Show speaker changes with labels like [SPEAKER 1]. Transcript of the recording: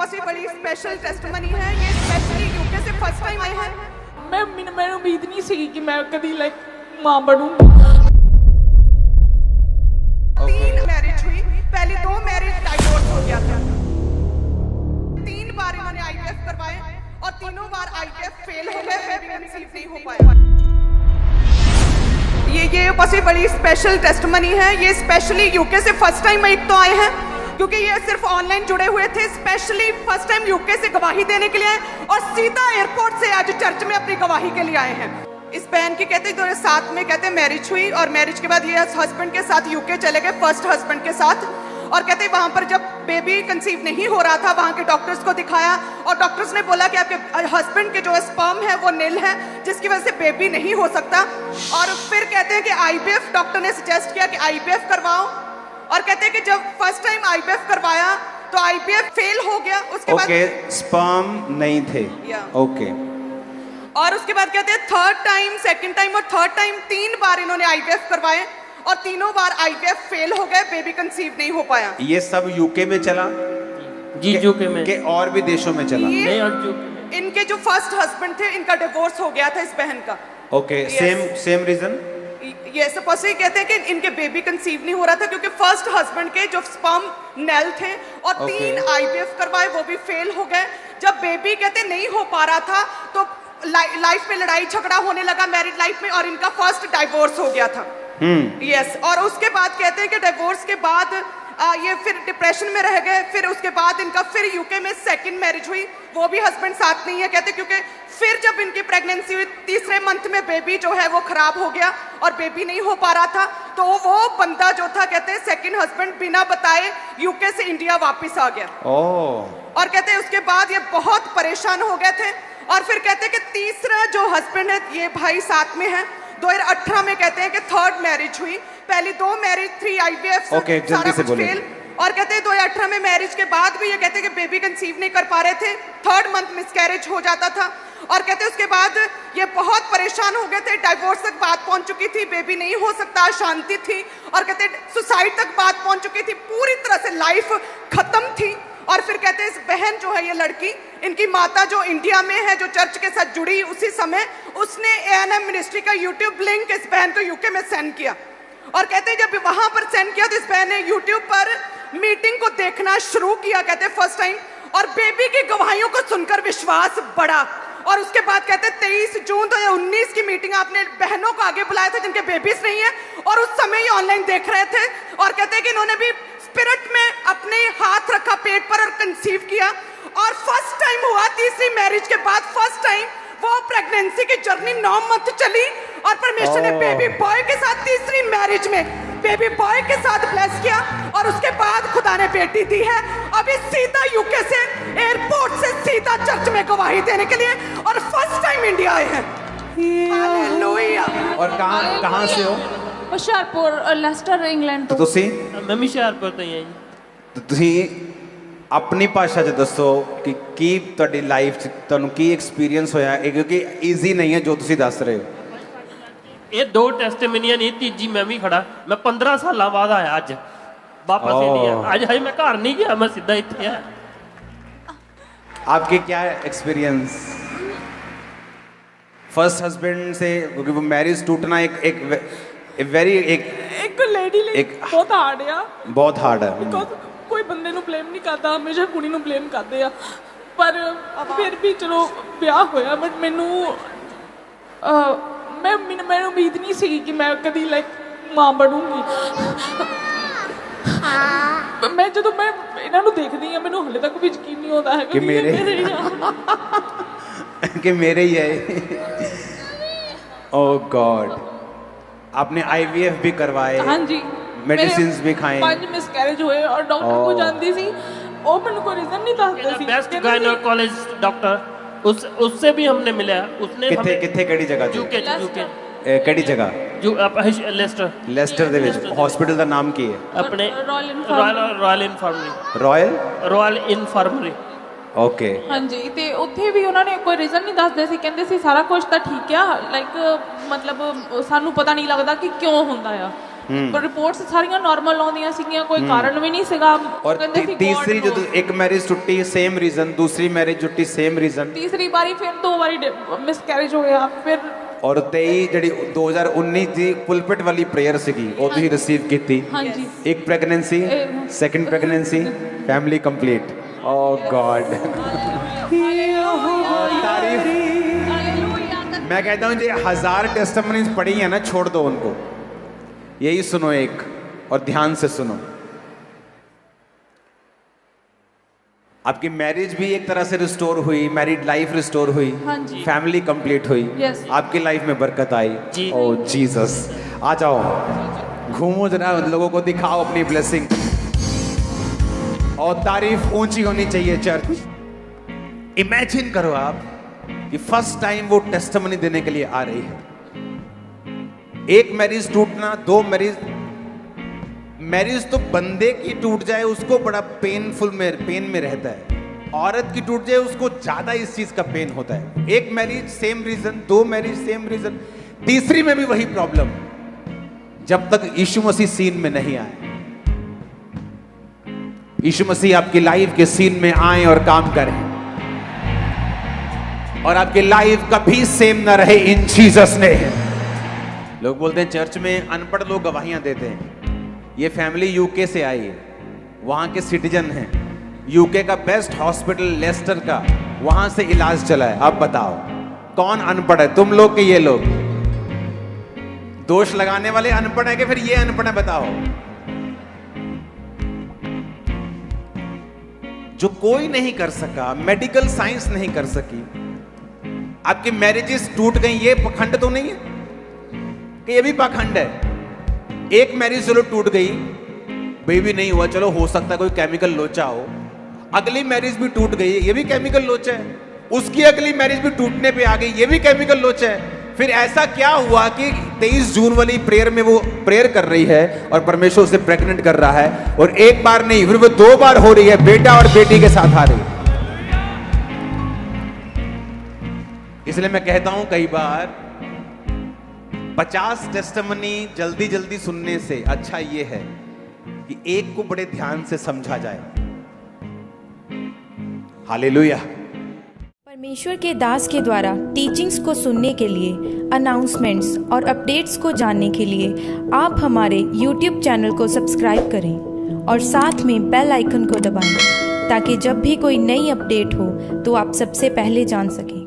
[SPEAKER 1] पास ये बड़ी special testimony है, ये स्पेशली यूके से फर्स्ट टाइम आए हैं।
[SPEAKER 2] मैं उम्मीद नहीं सी कि मैं कभी लाइक मां बनूंगी।
[SPEAKER 1] 3 मैरिज हुई, पहली 2 मैरिज डाइवोर्स हो गया था। 3 बार इन्होंने आईवीएफ करवाए और तीनों बार आईवीएफ फेल हो गए, बेबी कंसीव नहीं हो पाया। ये बस ये बड़ी स्पेशल टेस्टमनी है, ये स्पेशली यूके से फर्स्ट टाइम एक तो आए हैं क्योंकि ये सिर्फ ऑनलाइन जुड़े हुए थे, स्पेशली फर्स्ट टाइम यूके से गवाही देने के लिए आए और सीधा एयरपोर्ट से आज चर्च में अपनी गवाही के लिए आए हैं। इस बहन की कहते 2007 में कहते मैरिज हुई और मैरिज के बाद ये हस्बैंड के साथ यूके चले गए, फर्स्ट हस्बैंड के साथ। और कहते वहां पर जब बेबी कंसीव नहीं हो रहा था, वहां के डॉक्टर्स को दिखाया और डॉक्टर्स ने बोला कि आपके हस्बैंड के जो स्पर्म है वो नील है, जिसकी वजह से बेबी नहीं हो सकता। और फिर कहते हैं कि आईवीएफ डॉक्टर ने सजेस्ट किया कि आईवीएफ करवाओ और कहते हैं कि जब फर्स्ट टाइम आईवीएफ करवाया तो आईवीएफ फेल हो गया। उसके बाद
[SPEAKER 3] स्पर्म नहीं थे।
[SPEAKER 1] और उसके बाद कहते हैं थर्ड टाइम, सेकंड टाइम और थर्ड टाइम 3 बार इन्होंने आईवीएफ करवाए और तीनों बार आईवीएफ फेल हो गए, बेबी कंसीव नहीं हो पाया।
[SPEAKER 3] ये सब यूके में चला
[SPEAKER 4] जी, यूके में
[SPEAKER 3] के और भी देशों में चला?
[SPEAKER 4] नहीं, और
[SPEAKER 1] इनके जो फर्स्ट हस्बैंड थे इनका डिवोर्स हो गया था इस बहन का।
[SPEAKER 3] Okay, same reason.
[SPEAKER 1] ये सपोज कहते हैं कि इनके बेबी कंसीव नहीं हो रहा था क्योंकि फर्स्ट हस्बैंड के जो स्पर्म नेल थे और 3 आईवीएफ करवाए वो भी फेल हो गए। जब बेबी कहते नहीं हो पा रहा था तो लाइफ में लड़ाई झगड़ा होने लगा मैरिड लाइफ में और इनका फर्स्ट डाइवोर्स हो गया था। यस, और उसके बाद कहते हैं कि डिवोर्स के बाद ये फिर डिप्रेशन में रह गए। फिर उसके बाद इनका फिर यूके में सेकंड मैरिज हुई, वो भी हस्बैंड साथ नहीं है कहते, क्योंकि फिर जब इनकी प्रेगनेंसी हुई 3रे मंथ में बेबी जो है वो खराब हो गया और बेबी नहीं हो पा रहा था। तो वो बंदा जो था कहते हैं सेकंड हस्बैंड बिना बताए यूके से इंडिया वापस आ गया। और कहते हैं उसके बाद ये बहुत परेशान हो गए थे और फिर कहते हैं कि तीसरा जो हस्बैंड है ये भाई साथ में है। 2018 में कहते हैं कि थर्ड मैरिज हुई, पहली 2 मैरिज 3 आईवीएफ सारा कुछ फेल। और कहते हैं 2018 में मैरिज के बाद भी ये कहते हैं कि बेबी कंसीव नहीं कर पा रहे थे, 3rd मंथ मिसकैरेज हो जाता था। और कहते हैं उसके बाद ये बहुत परेशान हो गए थे, डाइवोर्स तक बात पहुंच चुकी थी, बेबी नहीं हो सकता, अशांति थी और कहते सुसाइड तक बात पहुंच चुकी थी, पूरी तरह से लाइफ खत्म थी। और फिर कहते हैं इस बहन जो है ये लड़की, इनकी माता जो इंडिया में है, जो चर्च के साथ जुड़ी उसी समय, उसने ANM मिनिस्ट्री का यूट्यूब लिंक इस बहन को यूके में सेंड किया। और कहते हैं जब वहां पर सेंड किया तो इस बहन ने यूट्यूब पर मीटिंग को देखना शुरू किया, कहते हैं फर्स्ट टाइम, और बेबी की गवाहियों को सुनकर विश्वास बढ़ा। और उसके बाद कहते हैं 23 जून 2019 की मीटिंग आपने बहनों को आगे बुलाया था जिनके बेबीज नहीं है और उस समय ये ऑनलाइन देख रहे थे। और कहते हैं कि इन्होंने भी स्पिरिट में अपने हाथ रखा पेट पर और कंसीव किया और फर्स्ट टाइम हुआ 3री मैरिज के बाद फर्स्ट टाइम वो प्रेगनेंसी की जर्नी 9 मंथ चली और परमेश्वर ने बेबी बॉय के साथ 3री मैरिज में बेबी बॉय के साथ ब्लेस किया और उसके बाद खुदा ने बेटी दी है। अभी सीधा यूके से एयरपोर्ट से सीधा चर्च में गवाही देने के लिए और फर्स्ट टाइम इंडिया आए हैं। हालेलुया।
[SPEAKER 3] और कहां से हो?
[SPEAKER 2] ਹੁਸ਼ਿਆਰਪੁਰ, ਲੈਸਟਰ, ਇੰਗਲੈਂਡ
[SPEAKER 3] तो
[SPEAKER 2] ਤੋਂ।
[SPEAKER 3] ਤੁਸੀਂ
[SPEAKER 4] ਮੈਂ ਵੀ ਹੁਸ਼ਿਆਰਪੁਰ ਤੋਂ ਹੀ ਹਾਂ ਜੀ।
[SPEAKER 3] तो ਤੁਸੀਂ ਆਪਣੀ ਭਾਸ਼ਾ 'ਚ ਦੱਸੋ ਕਿ ਕੀ ਤੁਹਾਡੀ ਲਾਈਫ 'ਚ ਤੁਹਾਨੂੰ ਕੀ ਐਕਸਪੀਰੀਅੰਸ ਹੋਇਆ ਇਹ, ਕਿਉਂਕਿ ਈਜ਼ੀ ਨਹੀਂ ਹੈ ਜੋ ਤੁਸੀਂ ਦੱਸ ਰਹੇ ਹੋ।
[SPEAKER 4] ਇਹ 2 ਟੈਸਟਮਨੀਆਂ ਨਹੀਂ, ਤੀਜੀ ਮੈਂ ਵੀ ਖੜਾ। ਮੈਂ 15 ਸਾਲਾਂ ਬਾਅਦ ਆਇਆ ਅੱਜ ਵਾਪਸ ਇੰਡੀਆ। ਅੱਜ ਹਜੇ ਮੈਂ ਘਰ ਨਹੀਂ ਗਿਆ, ਮੈਂ ਸਿੱਧਾ ਇੱਥੇ ਆਇਆ।
[SPEAKER 3] आपके क्या एक्सपीरियंस फर्स्ट हस्बैंड से, क्योंकि वो मैरिज टूटना एक
[SPEAKER 2] लेडी ਲਈ ਬਹੁਤ ਹਾਰਡ ਆ,
[SPEAKER 3] बहुत हार्ड है।
[SPEAKER 2] ਬਿਕੋਜ਼ ਕੋਈ ਬੰਦੇ ਨੂੰ ਬਲੇਮ ਨਹੀਂ ਕਰਦਾ, ਹਮੇਸ਼ਾ ਕੁੜੀ ਨੂੰ ਬਲੇਮ ਕਰਦੇ ਆ। ਪਰ ਫਿਰ ਵੀ ਚਲੋ ਵਿਆਹ ਹੋਇਆ, ਬਟ ਮੈਨੂੰ ਮੈਂ ਉਮੀਦ ਨਹੀਂ ਸੀ ਕਿ ਮੈਂ ਕਦੀ ਲਾਈਕ ਮਾਂ ਬਣੂੰਗੀ। ਮੈਂ ਜਦੋਂ ਮੈਂ ਇਹਨਾਂ ਨੂੰ ਦੇਖਦੀ ਆ ਮੈਨੂੰ ਹਲੇ ਤੱਕ ਵੀ ਯਕੀਨ ਨਹੀਂ ਆਉਂਦਾ ਹੈ ਕਿ
[SPEAKER 3] मेरे ही है। ओह गॉड, आपने आईवीएफ भी करवाए?
[SPEAKER 2] हाँ जी,
[SPEAKER 3] मेडिसिन्स भी खाए?
[SPEAKER 2] 5 मिसकैरेज हुए और डॉक्टर को जानती सी, वो मैंने कोई रीजन नहीं दसदा सी।
[SPEAKER 4] बेस्ट गायनेकोलॉजिस्ट डॉक्टर उससे भी हमने मिला। उसने
[SPEAKER 3] किथे केड़ी जगह?
[SPEAKER 4] यूके
[SPEAKER 3] केड़ी जगह?
[SPEAKER 4] जो लेस्टर
[SPEAKER 3] दे विच हॉस्पिटल दा नाम की है?
[SPEAKER 4] अपने रॉयल इन्फर्मरी।
[SPEAKER 3] ओके,
[SPEAKER 2] हाँ जी। ते उत्थे भी उन्होंने कोई रीजन नहीं दसदे सी, कहंदे सी सारा कुछ तो ठीक है, लाइक मतलब सानू पता नहीं लगता कि क्यों हुंदा आ। ਪਰ ਰਿਪੋਰਟਸ ਸਾਰੀਆਂ ਨਾਰਮਲ ਆਉਂਦੀਆਂ ਸੀਗੀਆਂ, ਕੋਈ ਕਾਰਨ ਵੀ ਨਹੀਂ ਸੀਗਾ।
[SPEAKER 3] और तीसरी जो एक मैरिज टूटी सेम रीजन, दूसरी मैरिज टूटी सेम रीजन,
[SPEAKER 2] ਤੀਸਰੀ ਵਾਰੀ ਫਿਰ 2 ਵਾਰੀ ਮਿਸਕੈਰੇਜ ਹੋ ਗਿਆ। ਫਿਰ
[SPEAKER 3] और 23 ਜਿਹੜੀ 2019 ਦੀ ਪੁਲਪਿਟ ਵਾਲੀ ਪ੍ਰੇਅਰ ਸੀਗੀ ਉਹ ਤੁਸੀਂ ਰਿਸੀਵ ਕੀਤੀ।
[SPEAKER 2] ਹਾਂਜੀ।
[SPEAKER 3] ਇੱਕ pregnancy, second pregnancy, family complete. Oh God, तारीफ। मैं कहता हूँ जो 1000 टेस्टिमनीज पढ़ी है ना, छोड़ दो उनको, यही सुनो एक, और ध्यान से सुनो। आपकी मैरिज भी एक तरह से रिस्टोर हुई, मैरिड लाइफ रिस्टोर हुई,
[SPEAKER 2] हाँ जी।
[SPEAKER 3] फैमिली कंप्लीट हुई,
[SPEAKER 2] Yes।
[SPEAKER 3] आपकी लाइफ में बरकत आई।
[SPEAKER 4] जी।
[SPEAKER 3] ओ जीसस, आ जाओ, घूमो जरा, लोगों को दिखाओ अपनी ब्लेसिंग, और तारीफ ऊंची होनी चाहिए चर्च। इमेजिन करो आप कि फर्स्ट टाइम वो टेस्टिमनी देने के लिए आ रही है। एक मैरिज टूटना, 2 मैरिज तो बंदे की टूट जाए उसको बड़ा पेन में रहता है, औरत की टूट जाए उसको ज्यादा इस चीज का पेन होता है। एक marriage same reason, 2 marriage same reason, तीसरी में भी वही प्रॉब्लम, जब तक यीशु मसीह सीन में नहीं आए। यीशु मसीह आपकी लाइफ के सीन में आए और काम करें, और आपकी लाइफ कभी सेम ना रहे इन जीसस ने। लोग बोलते हैं चर्च में अनपढ़ लोग गवाहियां देते हैं। ये फैमिली यूके से आई है, वहां के सिटीजन हैं, यूके का बेस्ट हॉस्पिटल लेस्टर का, वहां से इलाज चला है। अब बताओ कौन अनपढ़ है, तुम लोग के ये लोग? दोष लगाने वाले अनपढ़ है कि फिर ये अनपढ़ है? बताओ। जो कोई नहीं कर सका, मेडिकल साइंस नहीं कर सकी, आपकी मैरिजेस टूट गई, ये पखंड तो नहीं है कि ये भी पखंड है? एक मैरिज चलो टूट गई, बेबी नहीं हुआ, चलो हो सकता है कोई केमिकल लोचा हो, अगली मैरिज भी टूट गई, ये भी केमिकल लोचा है, उसकी अगली मैरिज भी टूटने पे आ गई, ये भी केमिकल लोचा है। फिर ऐसा क्या हुआ कि 23 जून वाली प्रेयर में वो प्रेयर कर रही है और परमेश्वर उसे प्रेग्नेंट कर रहा है, और एक बार नहीं फिर वो 2 बार हो रही है, बेटा और बेटी के साथ आ रही है। इसलिए मैं कहता हूं कई बार 50 टेस्टिमनी जल्दी जल्दी सुनने से अच्छा ये है कि एक को बड़े ध्यान से समझा जाए। हालेलुया।
[SPEAKER 5] परमेश्वर के दास के द्वारा टीचिंग्स को सुनने के लिए, अनाउंसमेंट्स और अपडेट्स को जानने के लिए आप हमारे YouTube चैनल को सब्सक्राइब करें और साथ में बेल आइकन को दबाएं, ताकि जब भी कोई नई अपडेट हो तो आप सबसे पहले जान सकें।